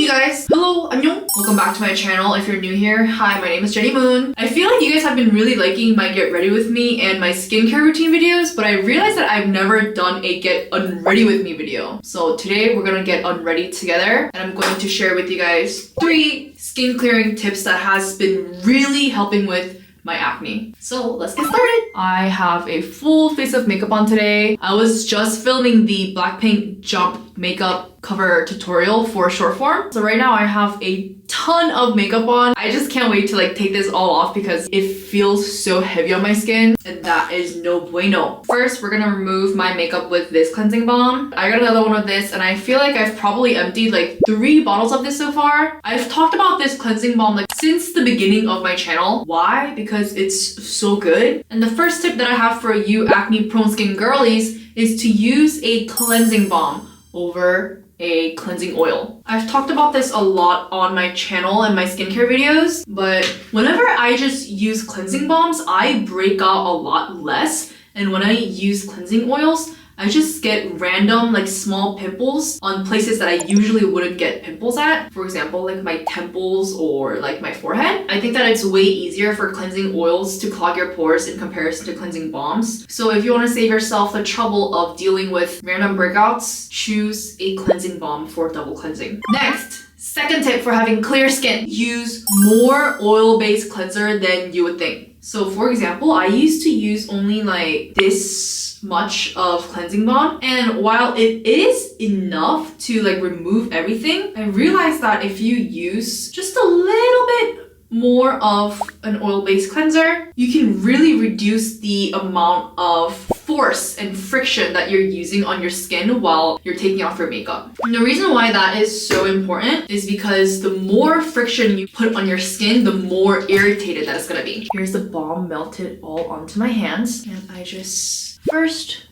you guys! Hello, annyeong! Welcome back to my channel. If you're new here, hi, my name is Jenny Moon. I feel like you guys have been really liking my get ready with me and my skincare routine videos, but I realized that I've never done a get unready with me video. So today we're gonna get unready together, and I'm going to share with you guys 3 skin clearing tips that has been really helping with my acne. So let's get started. I have a full face of makeup on today. I was just filming the Blackpink Jump makeup cover tutorial for short form. So right now I have a ton of makeup on. I just can't wait to take this all off because it feels so heavy on my skin, and that is no bueno. First, we're gonna remove my makeup with this cleansing balm. I got another one of this, and I feel like I've probably emptied 3 bottles of this so far. I've talked about this cleansing balm since the beginning of my channel. Why? Because it's so good. And the first tip that I have for you acne prone skin girlies is to use a cleansing balm over a cleansing oil. I've talked about this a lot on my channel and my skincare videos, but whenever I just use cleansing balms, I break out a lot less. And when I use cleansing oils, I just get random small pimples on places that I usually wouldn't get pimples at. For example, my temples or my forehead. I think that it's way easier for cleansing oils to clog your pores in comparison to cleansing balms. So if you want to save yourself the trouble of dealing with random breakouts, choose a cleansing balm for double cleansing. Next, second tip for having clear skin. Use more oil-based cleanser than you would think. So for example, I used to use only this much of cleansing balm, and while it is enough to remove everything, I realized that if you use just a little bit more of an oil-based cleanser, you can really reduce the amount of force and friction that you're using on your skin while you're taking off your makeup. And the reason why that is so important is because the more friction you put on your skin, the more irritated that it's gonna be. Here's the balm melted all onto my hands, and I just first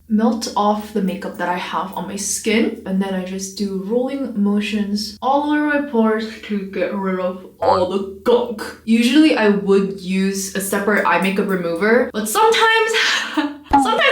melt off the makeup that I have on my skin, and then I just do rolling motions all over my pores to get rid of all the gunk. Usually I would use a separate eye makeup remover, but sometimes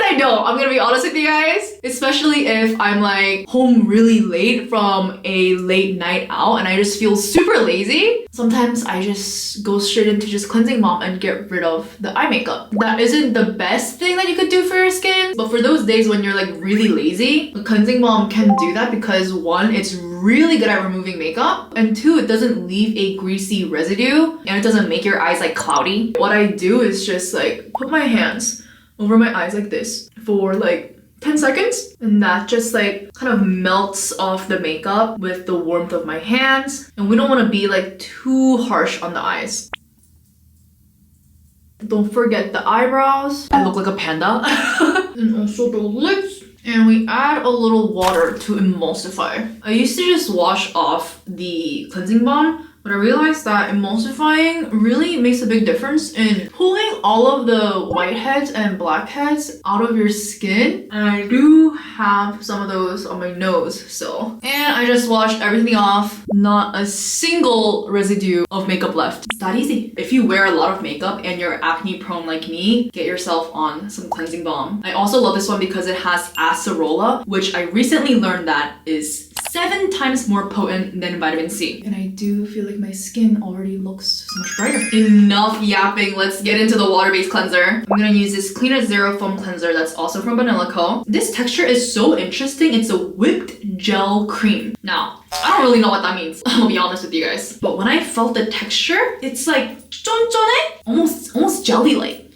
I don't. I'm gonna be honest with you guys, especially if I'm home really late from a late night out and I just feel super lazy. Sometimes I just go straight into just cleansing balm and get rid of the eye makeup. That isn't the best thing that you could do for your skin, but for those days when you're really lazy, the cleansing balm can do that because 1, it's really good at removing makeup, and 2, it doesn't leave a greasy residue and it doesn't make your eyes cloudy. What I do is just put my hands over my eyes like this for 10 seconds, and that just kind of melts off the makeup with the warmth of my hands. And we don't want to be too harsh on the eyes. Don't forget the eyebrows. I look like a panda. And also the lips. And we add a little water to emulsify. I used to just wash off the cleansing balm, but I realized that emulsifying really makes a big difference in pulling all of the whiteheads and blackheads out of your skin. And I do have some of those on my nose, so. And I just washed everything off. Not a single residue of makeup left. It's that easy. If you wear a lot of makeup and you're acne prone like me, get yourself on some cleansing balm. I also love this one because it has acerola, which I recently learned that is 7 times more potent than vitamin C. And I do feel like my skin already looks so much brighter. Enough yapping, let's get into the water-based cleanser. I'm gonna use this Clean as Zero foam cleanser that's also from Vanilla Co. This texture is so interesting. It's a whipped gel cream. Now, I don't really know what that means, I'll be honest with you guys. But when I felt the texture, it's 쫀쫀해? Almost jelly-like.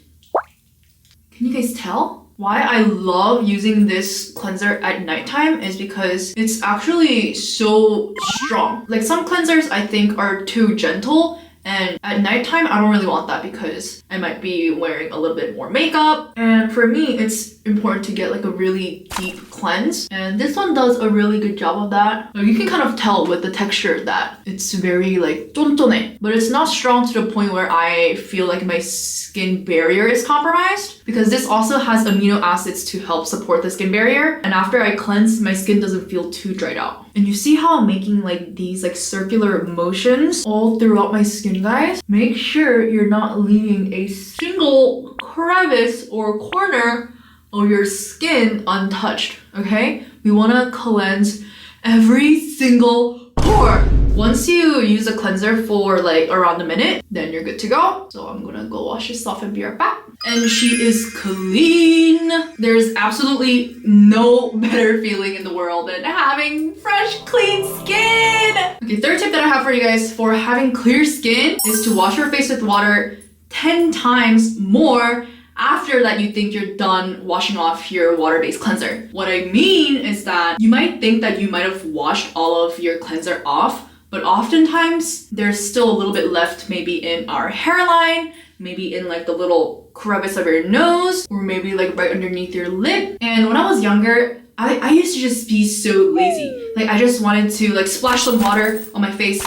Can you guys tell? Why I love using this cleanser at nighttime is because it's actually so strong. Some cleansers I think are too gentle, and at nighttime I don't really want that because I might be wearing a little bit more makeup. And for me, it's important to get a really deep cleanse, and this one does a really good job of that. You can kind of tell with the texture that it's very 쫀쫀해, but it's not strong to the point where I feel like my skin barrier is compromised, because this also has amino acids to help support the skin barrier. And after I cleanse, my skin doesn't feel too dried out. And you see how I'm making these circular motions all throughout my skin, guys? Make sure you're not leaving a single crevice or corner of your skin untouched, okay? We want to cleanse every single pore. Once you use a cleanser for like around a minute, then you're good to go. So I'm gonna go wash this off and be right back. And she is clean. There's absolutely no better feeling in the world than having fresh, clean skin. Okay, third tip that I have for you guys for having clear skin is to wash your face with water 10 times more after that you think you're done washing off your water-based cleanser. What I mean is that you might think that you might have washed all of your cleanser off, but oftentimes there's still a little bit left, maybe in our hairline, maybe in like the little crevice of your nose, or maybe like right underneath your lip. And when I was younger, I used to just be so lazy. Like I just wanted to like splash some water on my face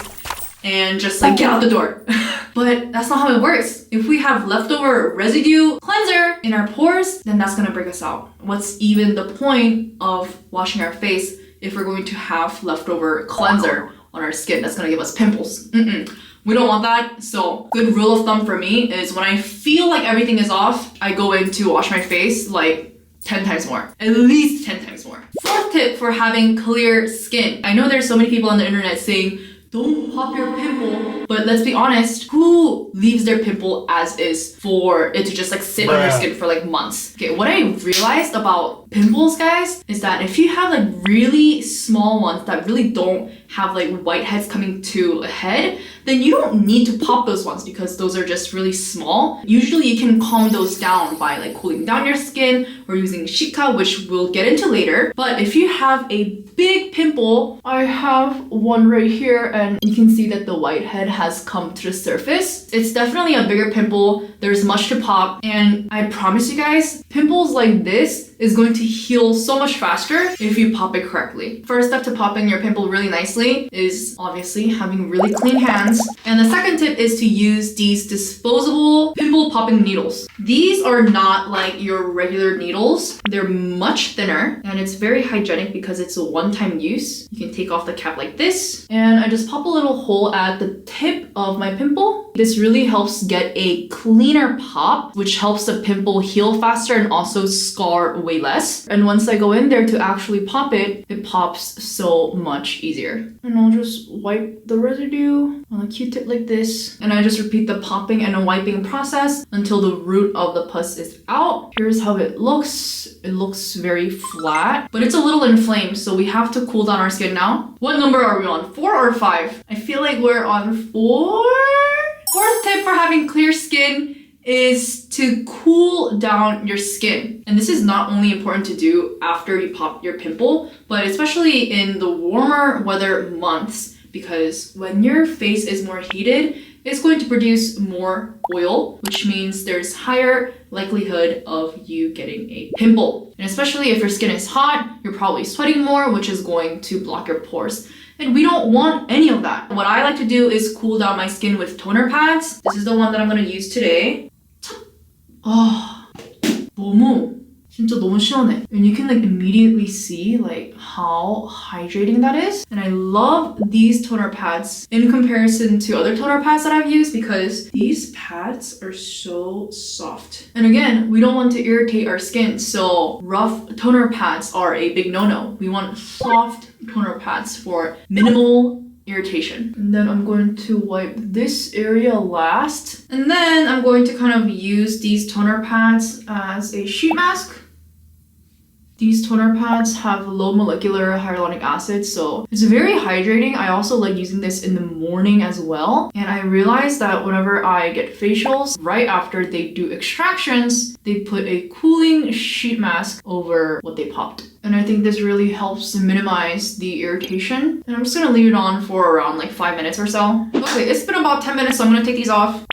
and just like get out the door. But that's not how it works. If we have leftover residue cleanser in our pores, then that's gonna break us out. What's even the point of washing our face if we're going to have leftover cleanser on our skin that's gonna give us pimples? We don't want that. So good rule of thumb for me is when I feel like everything is off, I go in to wash my face like 10 times more. At least 10 times more. Fourth tip for having clear skin. I know there's so many people on the internet saying, don't pop your pimple. But let's be honest, who leaves their pimple as is for it to just like sit on your skin for like months? Okay, what I realized about pimples, guys, is that if you have like really small ones that really don't have like whiteheads coming to a head, then you don't need to pop those ones because those are just really small. Usually you can calm those down by like cooling down your skin or using shika, which we'll get into later. But if you have a big pimple, I have one right here and you can see that the whitehead has come to the surface. It's definitely a bigger pimple. There's much to pop, and I promise you guys, pimples like this is going to heal so much faster if you pop it correctly. First step to popping your pimple really nicely is obviously having really clean hands. And the second tip is to use these disposable pimple popping needles. These are not like your regular needles. They're much thinner and it's very hygienic because it's a one-time use. You can take off the cap like this, and I just pop a little hole at the tip of my pimple. This really helps get a cleaner pop, which helps the pimple heal faster and also scar way less. And once I go in there to actually pop it, it pops so much easier. And I'll just wipe the residue on a Q-tip like this. And I just repeat the popping and wiping process until the root of the pus is out. Here's how it looks. It looks very flat, but it's a little inflamed, so we have to cool down our skin now. What number are we on? 4 or 5? I feel like we're on 4. Fourth tip for having clear skin is to cool down your skin. And this is not only important to do after you pop your pimple, but especially in the warmer weather months, because when your face is more heated, it's going to produce more oil, which means there's higher likelihood of you getting a pimple. And especially if your skin is hot, you're probably sweating more, which is going to block your pores. And we don't want any of that. What I like to do is cool down my skin with toner pads. This is the one that I'm gonna use today. 진짜 너무 시원해. And you can like immediately see like how hydrating that is. And I love these toner pads in comparison to other toner pads that I've used because these pads are so soft. And again, we don't want to irritate our skin, so rough toner pads are a big no-no. We want soft toner pads for minimal irritation. And then I'm going to wipe this area last. And then I'm going to kind of use these toner pads as a sheet mask. These toner pads have low molecular hyaluronic acid, so it's very hydrating. I also like using this in the morning as well. And I realized that whenever I get facials, right after they do extractions, they put a cooling sheet mask over what they popped. And I think this really helps to minimize the irritation. And I'm just gonna leave it on for around like 5 minutes or so. Okay, it's been about 10 minutes, so I'm gonna take these off.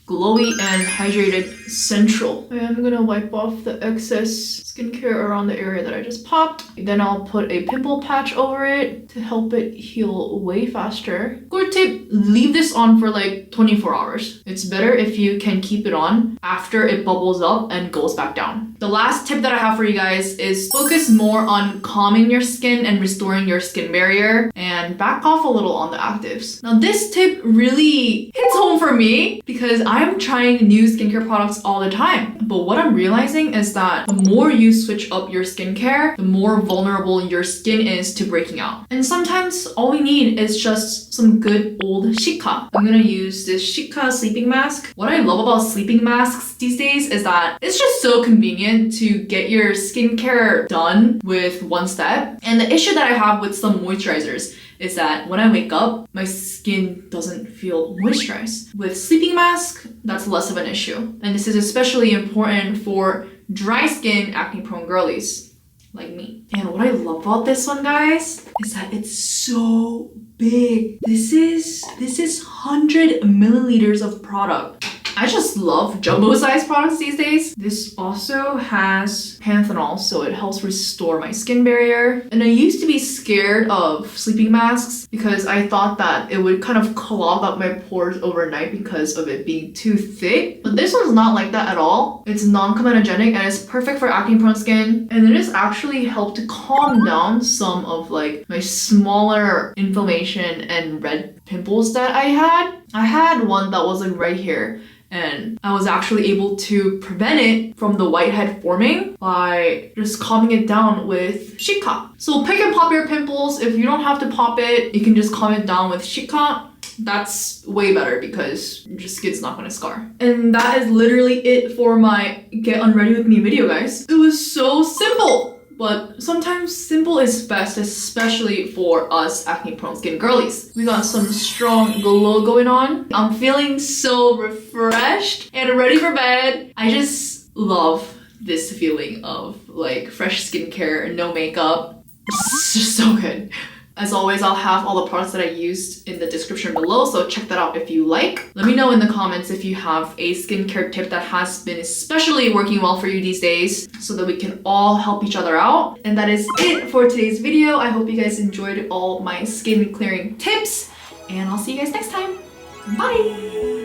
Glowy and hydrated central. I'm gonna wipe off the excess skincare around the area that I just popped. Then I'll put a pimple patch over it to help it heal way faster. Good tip, leave this on for like 24 hours. It's better if you can keep it on after it bubbles up and goes back down. The last tip that I have for you guys is focus more on calming your skin and restoring your skin barrier and back off a little on the actives. Now this tip really hits home for me because I'm trying new skincare products all the time. But what I'm realizing is that the more you switch up your skincare, the more vulnerable your skin is to breaking out. And sometimes all we need is just some good old Shika. I'm gonna use this Shika sleeping mask. What I love about sleeping masks these days is that it's just so convenient to get your skincare done with one step. And the issue that I have with some moisturizers is that when I wake up, my skin doesn't feel moisturized. With sleeping mask, that's less of an issue. And this is especially important for dry skin, acne-prone girlies like me. And what I love about this one, guys, is that it's so big. This is 100 milliliters of product. I just love jumbo size products these days. This also has panthenol, so it helps restore my skin barrier. And I used to be scared of sleeping masks because I thought that it would kind of clog up my pores overnight because of it being too thick. But this one's not like that at all. It's non-comedogenic and it's perfect for acne-prone skin. And it has actually helped to calm down some of like my smaller inflammation and red pimples that I had. I had one that was like right here. And I was actually able to prevent it from the whitehead forming by just calming it down with Shika. So pick and pop your pimples. If you don't have to pop it, you can just calm it down with Shika. That's way better because your skin's not gonna scar. And that is literally it for my Get Unready With Me video, guys. It was so simple. But sometimes simple is best, especially for us acne-prone skin girlies. We got some strong glow going on. I'm feeling so refreshed and ready for bed. I just love this feeling of like fresh skincare, no makeup. It's just so good. As always, I'll have all the products that I used in the description below, so check that out if you like. Let me know in the comments if you have a skincare tip that has been especially working well for you these days so that we can all help each other out. And that is it for today's video. I hope you guys enjoyed all my skin clearing tips, and I'll see you guys next time. Bye!